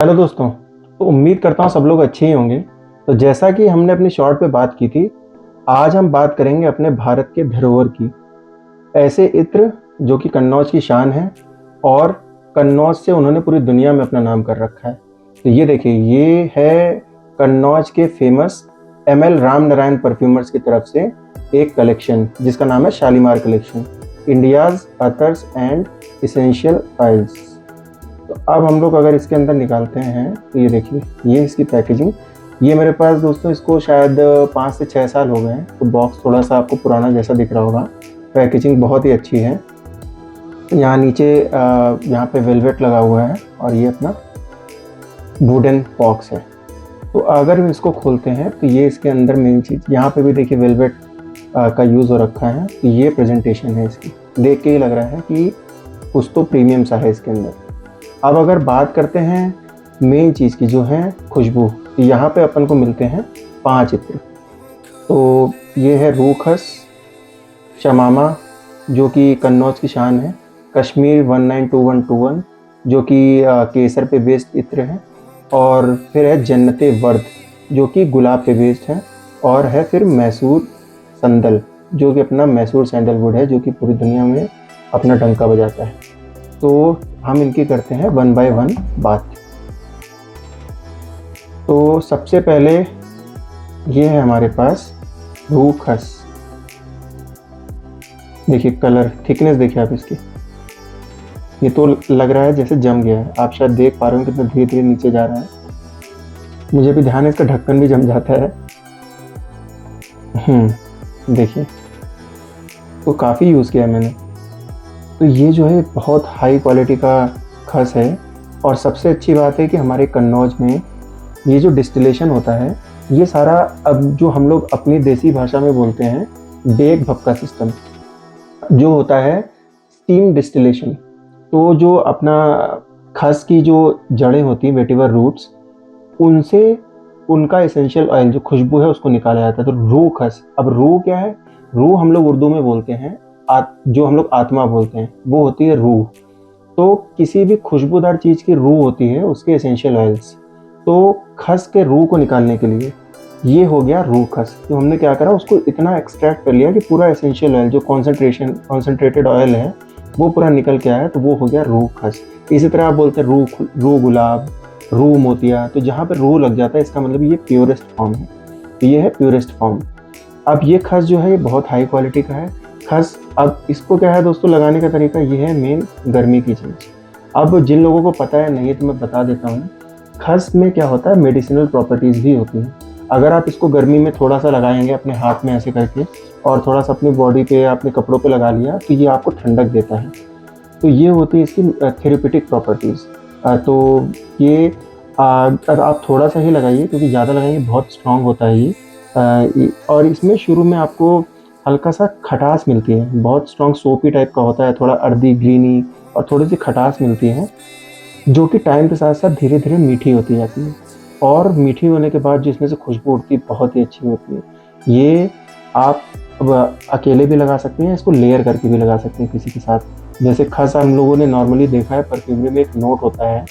Hello दोस्तों। तो उम्मीद करता हूँ सब लोग अच्छे ही होंगे। तो जैसा कि हमने अपनी शॉर्ट पे बात की थी, आज हम बात करेंगे अपने भारत के धरोहर की, ऐसे इत्र जो कि कन्नौज की शान है और कन्नौज से उन्होंने पूरी दुनिया में अपना नाम कर रखा है। तो ये देखिए, ये है कन्नौज के famous ML Ram Narayan perfumers की तरफ से एक कलेक्शन जिसका नाम है Shalimar collection, India's attars and essential oils. तो अब हम लोग अगर इसके अंदर निकालते हैं तो ये देखिए, ये इसकी पैकेजिंग। ये मेरे पास दोस्तों इसको शायद 5 से 6 साल हो गए हैं, तो बॉक्स थोड़ा सा आपको पुराना जैसा दिख रहा होगा। पैकेजिंग बहुत ही अच्छी है। यहाँ नीचे यहाँ पे वेलवेट लगा हुआ है और ये अपना वुडन बॉक्स है। तो अगर इसको खोलते हैं तो ये इसके अंदर मेन चीज़, यहाँ पे भी देखिए वेलवेट का यूज़ हो रखा है। तो ये प्रेजेंटेशन है इसकी, देख के ही लग रहा है कि कुछ तो प्रीमियम सा है इसके अंदर। अब अगर बात करते हैं मेन चीज़ की जो है खुशबू, तो यहाँ पे अपन को मिलते हैं 5 इत्र। तो ये है रूखस, शमामा जो कि कन्नौज की शान है, कश्मीर 192121 जो कि केसर पे बेस्ड इत्र है, और फिर है जन्नते वर्द जो कि गुलाब पे बेस्ड है, और है फिर मैसूर संदल जो कि अपना मैसूर सैंडलवुड है जो कि पूरी दुनिया में अपना डंका बजाता है। तो हम इनकी करते हैं 1 बाय 1 बात। तो सबसे पहले ये है हमारे पास रूखस। देखिए कलर, थिकनेस देखिए आप इसकी, ये तो लग रहा है जैसे जम गया है। आप शायद देख पा रहे हो कितना धीरे धीरे नीचे जा रहा है। मुझे भी ध्यान है इसका ढक्कन भी जम जाता है। देखिए, तो काफ़ी यूज़ किया है मैंने। तो ये जो है बहुत हाई क्वालिटी का खस है, और सबसे अच्छी बात है कि हमारे कन्नौज में ये जो डिस्टिलेशन होता है, ये सारा अब जो हम लोग अपनी देसी भाषा में बोलते हैं डेक भपका सिस्टम जो होता है, स्टीम डिस्टिलेशन। तो जो अपना खस की जो जड़ें होती हैं, वेटिवर रूट्स, उनसे उनका एसेंशियल ऑयल जो खुशबू है उसको निकाला जाता है। तो रूह खस, अब रूह क्या है? रूह हम लोग उर्दू में बोलते हैं, जो हम लोग आत्मा बोलते हैं वो होती है रूह। तो किसी भी खुशबूदार चीज़ की रूह होती है उसके एसेंशियल ऑयल्स। तो खस के रूह को निकालने के लिए ये हो गया रूह खस। तो हमने क्या करा, उसको इतना एक्सट्रैक्ट कर लिया कि पूरा एसेंशियल ऑयल जो कॉन्सेंट्रेटेड ऑयल है वो पूरा निकल के आया, तो वो हो गया रूह खस। इसी तरह आप बोलते हैं रूह गुलाब, रूह मोतिया। तो जहाँ पर रूह लग जाता है इसका मतलब ये प्योरेस्ट फॉर्म है। तो ये है प्योरेस्ट फॉर्म। अब ये खस जो है ये बहुत हाई क्वालिटी का है खस। अब इसको क्या है दोस्तों, लगाने का तरीका ये है मेन गर्मी की चीज़। अब जिन लोगों को पता है नहीं तो मैं बता देता हूँ, खस में क्या होता है, मेडिसिनल प्रॉपर्टीज़ भी होती हैं। अगर आप इसको गर्मी में थोड़ा सा लगाएंगे अपने हाथ में ऐसे करके, और थोड़ा सा अपनी बॉडी पे या अपने कपड़ों पे लगा लिया, तो ये आपको ठंडक देता है। तो ये होती है इसकी थेरेपेटिक प्रॉपर्टीज़। तो ये अब आप थोड़ा सा ही लगाइए, क्योंकि ज़्यादा लगाएंगे बहुत स्ट्रॉन्ग होता है ये। और इसमें शुरू में आपको हल्का सा खटास मिलती है, बहुत स्ट्रॉन्ग सोपी टाइप का होता है, थोड़ा अर्दी ग्रीनी और थोड़ी सी खटास मिलती है, जो कि टाइम के साथ साथ धीरे धीरे मीठी होती जाती है। और मीठी होने के बाद जो इसमें से खुशबू उठती है बहुत ही अच्छी होती है। ये आप अब अकेले भी लगा सकते हैं, इसको लेयर करके भी लगा सकते हैं किसी के साथ। जैसे खस हम लोगों ने नॉर्मली देखा है परफ्यूमरी में एक नोट होता है,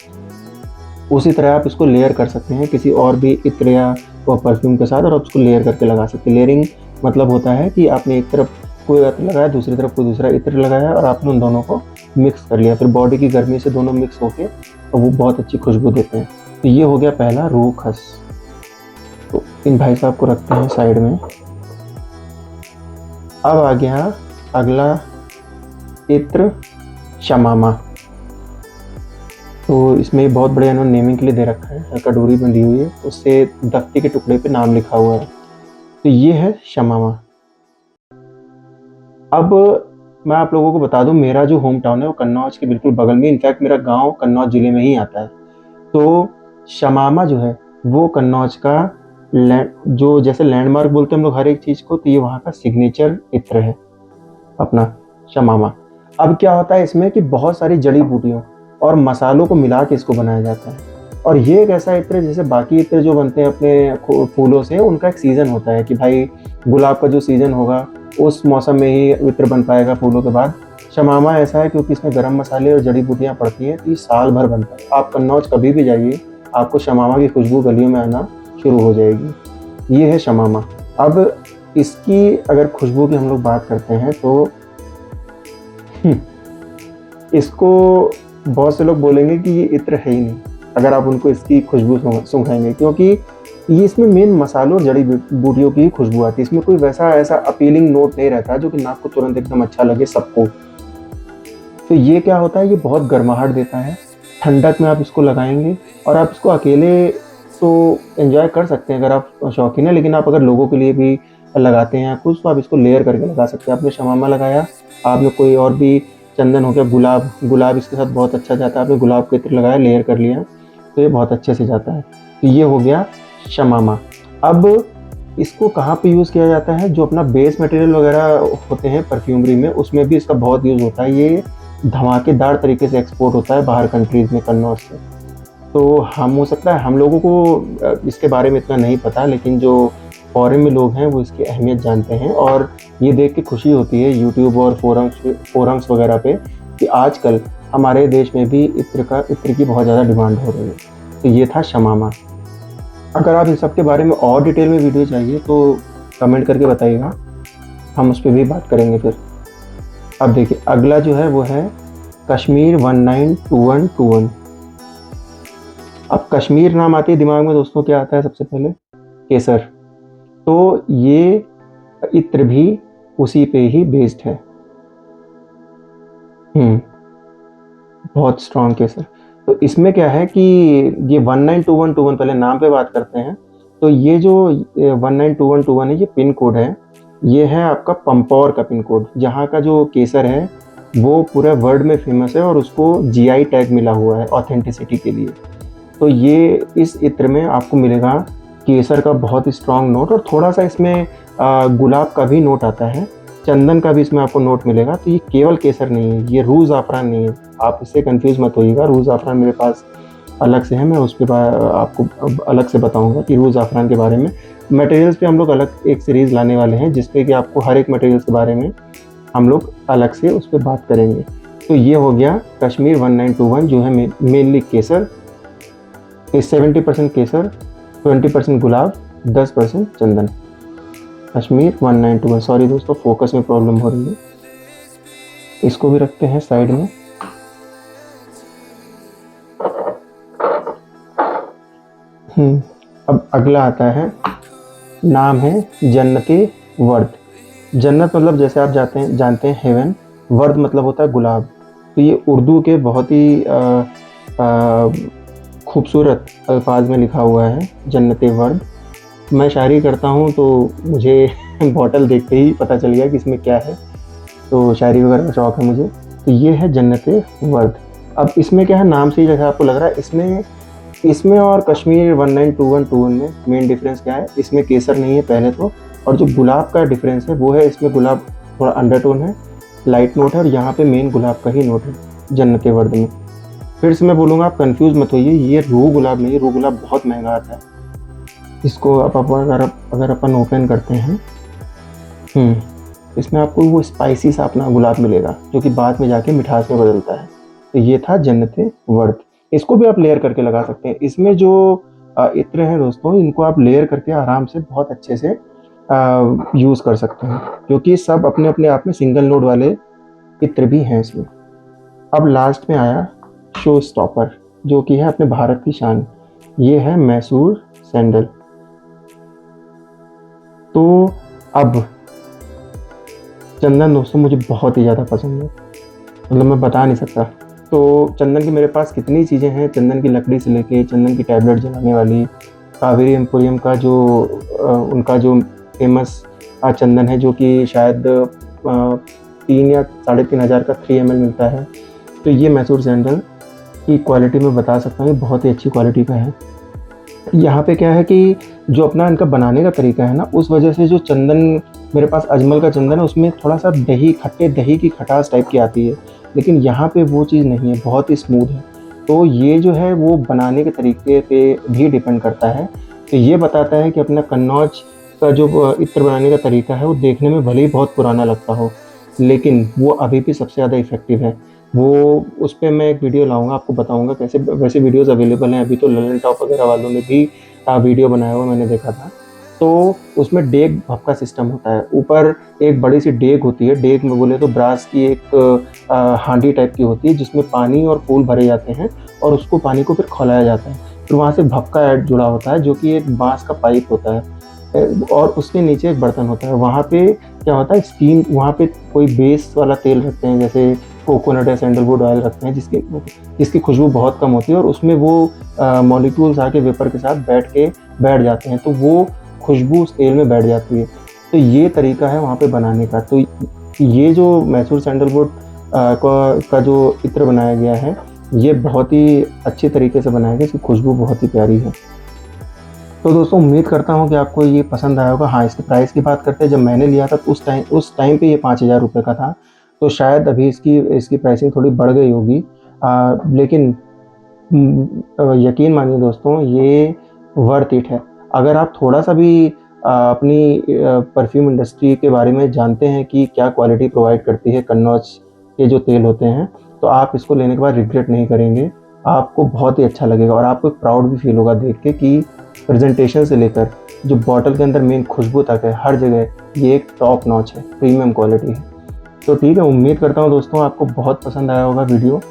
उसी तरह आप इसको लेयर कर सकते हैं किसी और भी इत्र या परफ्यूम के साथ, और आप उसको लेयर करके लगा सकते हैं। लेयरिंग मतलब होता है कि आपने एक तरफ कोई इत्र लगाया, दूसरी तरफ कोई दूसरा इत्र लगाया, और आपने उन दोनों को मिक्स कर लिया, फिर बॉडी की गर्मी से दोनों मिक्स होके तो वो बहुत अच्छी खुशबू देते हैं। तो ये हो गया पहला रूह खस। तो इन भाई साहब को रखते हैं साइड में। अब आ गया अगला इत्र, शमामा। तो इसमें बहुत बढ़िया इन्होंने नेमिंग के लिए दे रखा है, कटोरी बंधी हुई है, उससे दफ्ती के टुकड़े पे नाम लिखा हुआ है। तो ये है शमामा। अब मैं आप लोगों को बता दूं, मेरा जो होम टाउन है वो कन्नौज के बिल्कुल बगल में, इनफैक्ट मेरा गांव कन्नौज ज़िले में ही आता है। तो शमामा जो है वो कन्नौज का जो जैसे लैंडमार्क बोलते हैं हम लोग हर एक चीज़ को, तो ये वहाँ का सिग्नेचर इत्र है अपना शमामा। अब क्या होता है इसमें कि बहुत सारी जड़ी बूटियों और मसालों को मिला के इसको बनाया जाता है। और ये एक ऐसा इत्र, जैसे बाकी इत्र जो बनते हैं अपने फूलों से, उनका एक सीज़न होता है कि भाई गुलाब का जो सीज़न होगा उस मौसम में ही इत्र बन पाएगा फूलों के बाद। शमामा ऐसा है क्योंकि इसमें गरम मसाले और जड़ी बूटियाँ पड़ती हैं, तो ये साल भर बनता है। आप कन्नौज कभी भी जाइए, आपको शमामा की खुशबू गलियों में आना शुरू हो जाएगी। ये है शमामा। अब इसकी अगर खुशबू की हम लोग बात करते हैं तो इसको बहुत से लोग बोलेंगे कि ये इत्र है ही नहीं, अगर आप उनको इसकी खुशबू सूंघाएंगे, क्योंकि ये इसमें मेन मसालों और जड़ी बूटियों की खुशबू आती है। इसमें कोई वैसा ऐसा अपीलिंग नोट नहीं रहता जो कि नाक को तुरंत एकदम अच्छा लगे सबको। तो ये क्या होता है, ये बहुत गर्माहट देता है। ठंडक में आप इसको लगाएंगे और आप इसको अकेले तो एंजॉय कर सकते हैं अगर आप शौकीन हैं, लेकिन आप अगर लोगों के लिए भी लगाते हैं कुछ, तो आप इसको लेयर करके लगा सकते हैं। आपने शमामा लगाया, आपने कोई और भी चंदन हो गया, गुलाब इसके साथ बहुत अच्छा जाता है। आपने गुलाब के इत्र लगाया, लेयर कर लिया, तो ये बहुत अच्छे से जाता है। तो ये हो गया शमामा। अब इसको कहाँ पे यूज़ किया जाता है, जो अपना बेस मटेरियल वगैरह होते हैं परफ्यूमरी में, उसमें भी इसका बहुत यूज़ होता है। ये धमाकेदार तरीके से एक्सपोर्ट होता है बाहर कंट्रीज़ में कन्नौज से। तो हम हो सकता है हम लोगों को इसके बारे में इतना नहीं पता, लेकिन जो फॉरेन में लोग हैं वो इसकी अहमियत जानते हैं। और ये देख के खुशी होती है यूट्यूब और फोरम्स वगैरह पे कि आजकल हमारे देश में भी इत्र की बहुत ज़्यादा डिमांड हो रही है। तो ये था शमामा। अगर आप इन सब के बारे में और डिटेल में वीडियो चाहिए तो कमेंट करके बताइएगा, हम उस पर भी बात करेंगे फिर। अब देखिए अगला जो है वो है कश्मीर 192121। अब कश्मीर नाम आते ही दिमाग में दोस्तों क्या आता है, सबसे पहले केसर। तो ये इत्र भी उसी पे ही बेस्ड है। बहुत स्ट्रॉन्ग केसर। तो इसमें क्या है कि ये 192121, पहले नाम पे बात करते हैं। तो ये जो 192121 है, ये पिन कोड है। ये है आपका पंपौर का पिन कोड, जहाँ का जो केसर है वो पूरा वर्ल्ड में फेमस है और उसको जीआई टैग मिला हुआ है ऑथेंटिसिटी के लिए। तो ये इस इत्र में आपको मिलेगा केसर का बहुत ही स्ट्रॉन्ग नोट, और थोड़ा सा इसमें गुलाब का भी नोट आता है, चंदन का भी इसमें आपको नोट मिलेगा। तो ये केवल केसर नहीं है, ये रूह ज़ाफ़रान नहीं है, आप इससे कंफ्यूज मत होइएगा। रूह ज़ाफ़रान मेरे पास अलग से है, मैं उस पर आपको अलग से बताऊंगा कि रूह ज़ाफ़रान के बारे में। मटेरियल्स पे हम लोग अलग एक सीरीज़ लाने वाले हैं जिसपे कि आपको हर एक मटेरियल्स के बारे में हम लोग अलग से उस पर बात करेंगे। तो ये हो गया कश्मीर 1921, जो है मेनली केसर। 70% केसर, 20% गुलाब, 10% चंदन। कश्मीर 1921। सॉरी दोस्तों, फोकस में प्रॉब्लम हो रही है, इसको भी रखते हैं साइड में। अब अगला आता है, नाम है जन्नते वर्द। जन्नत मतलब जैसे आप जानते हैं हेवन, वर्द मतलब होता है गुलाब। तो ये उर्दू के बहुत ही खूबसूरत अल्फाज में लिखा हुआ है, जन्नते वर्द। मैं शायरी करता हूँ तो मुझे बॉटल देखते ही पता चल गया कि इसमें क्या है, तो शायरी वगैरह का शौक़ है मुझे। तो ये है जन्नते वर्द। अब इसमें क्या है, नाम से ही जैसे आपको लग रहा है, इसमें और कश्मीर 192121 में मेन डिफरेंस क्या है, इसमें केसर नहीं है पहले तो, और जो गुलाब का डिफरेंस है वो है इसमें गुलाब थोड़ा अंडरटोन है, लाइट नोट है, और यहाँ पे मेन गुलाब का ही नोट है जन्नते वर्द में। फिर से मैं बोलूँगा, आप कंफ्यूज मत होइए, ये रूह गुलाब नहीं है, रूह गुलाब बहुत महंगा आता है। इसको अगर अपन ओपन करते हैं, इसमें आपको वो स्पाइसी सा अपना गुलाब मिलेगा जो कि बाद में जाके मिठास में बदलता है। तो ये था जन्नते वर्द। इसको भी आप लेयर करके लगा सकते हैं। इसमें जो इत्र हैं दोस्तों, इनको आप लेयर करके आराम से बहुत अच्छे से यूज़ कर सकते हैं, क्योंकि सब अपने अपने आप में सिंगल नोड वाले इत्र भी हैं इसमें। अब लास्ट में आया शो स्टॉपर, जो कि है अपने भारत की शान। ये है मैसूर सैंडल। तो अब चंदन दोस्तों मुझे बहुत ही ज़्यादा पसंद है, मतलब मैं बता नहीं सकता। तो चंदन की मेरे पास कितनी चीज़ें हैं, चंदन की लकड़ी से लेके चंदन की टैबलेट जलाने वाली, कावेरी एम्पोरियम का जो उनका जो फेमस चंदन है, जो कि शायद 3 या 3.5 हज़ार का 3 ml मिलता है। तो ये मैसूर सैंडल की क्वालिटी मैं बता सकता हूँ, बहुत ही अच्छी क्वालिटी का है। यहाँ पे क्या है कि जो अपना इनका बनाने का तरीका है ना, उस वजह से जो चंदन मेरे पास अजमल का चंदन है, उसमें थोड़ा सा खट्टे दही की खटास टाइप की आती है, लेकिन यहाँ पे वो चीज़ नहीं है, बहुत ही स्मूथ है। तो ये जो है वो बनाने के तरीके पे भी डिपेंड करता है। तो ये बताता है कि अपना कन्नौज का जो इत्र बनाने का तरीका है, वो देखने में भले ही बहुत पुराना लगता हो, लेकिन वो अभी भी सबसे ज़्यादा इफ़ेक्टिव है। वो उस पे मैं एक वीडियो लाऊँगा, आपको बताऊँगा कैसे। वैसे वीडियोज़ अवेलेबल हैं, अभी तो ललन टॉप वगैरह वालों ने भी वीडियो बनाया हुआ मैंने देखा था। तो उसमें डेग भाप का सिस्टम होता है, ऊपर एक बड़ी सी डेग होती है, डेग में बोले तो ब्रास की एक हांडी टाइप की होती है जिसमें पानी और फूल भरे जाते हैं और उसको पानी को फिर खौलाया जाता है। फिर वहाँ से भपका ऐड जुड़ा होता है जो कि एक बाँस का पाइप होता है, और उसके नीचे एक बर्तन होता है। वहाँ पे क्या होता है, स्टीम, वहाँ पे कोई बेस वाला तेल रखते हैं, जैसे कोकोनट या सैंडलवुड ऑयल रखते हैं जिसकी खुशबू बहुत कम होती है, और उसमें वो मॉलिक्यूल्स आके वेपर के साथ बैठ जाते हैं, तो वो खुशबू उस तेल में बैठ जाती है। तो ये तरीका है वहाँ पे बनाने का। तो ये जो मैसूर सैंडलवुड का जो इत्र बनाया गया है, ये बहुत ही अच्छे तरीके से बनाया गया, इसकी खुशबू बहुत ही प्यारी है। तो दोस्तों उम्मीद करता हूँ कि आपको ये पसंद आया होगा। हाँ, इसके प्राइस की बात करते हैं, जब मैंने लिया था तो उस टाइम पे ये 5,000 रुपये का था, तो शायद अभी इसकी प्राइसिंग थोड़ी बढ़ गई होगी। लेकिन यकीन मानिए दोस्तों, ये वर्थ इट है। अगर आप थोड़ा-सा भी अपनी परफ्यूम इंडस्ट्री के बारे में जानते हैं कि क्या क्वालिटी प्रोवाइड करती है कन्नौज के जो तेल होते हैं, तो आप इसको लेने के बाद रिग्रेट नहीं करेंगे। आपको बहुत ही अच्छा लगेगा और आपको एक प्राउड भी फ़ील होगा देख के कि प्रेज़ेंटेशन से लेकर जो बॉटल के अंदर मेन खुशबू तक है, हर जगह ये एक टॉप नॉच है, प्रीमियम क्वालिटी है। तो ठीक है, उम्मीद करता हूँ दोस्तों आपको बहुत पसंद आया होगा वीडियो।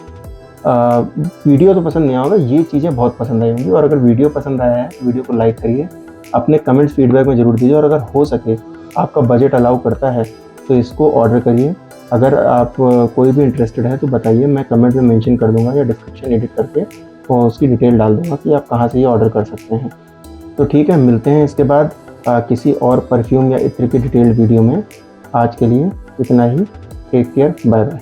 वीडियो तो पसंद नहीं आया होगा, ये चीज़ें बहुत पसंद आई होंगी। और अगर वीडियो पसंद आया है, वीडियो को लाइक करिए, अपने कमेंट्स फीडबैक में ज़रूर दीजिए, और अगर हो सके, आपका बजट अलाउ करता है, तो इसको ऑर्डर करिए। अगर आप कोई भी इंटरेस्टेड है तो बताइए, मैं कमेंट में मेंशन कर दूँगा या डिस्क्रिप्शन एडिट करके और उसकी डिटेल डाल दूँगा कि आप कहाँ से ये ऑर्डर कर सकते हैं। तो ठीक है, मिलते हैं इसके बाद किसी और परफ्यूम या इत्र की डिटेल्ड वीडियो में। आज के लिए इतना ही। Take care, bye bye.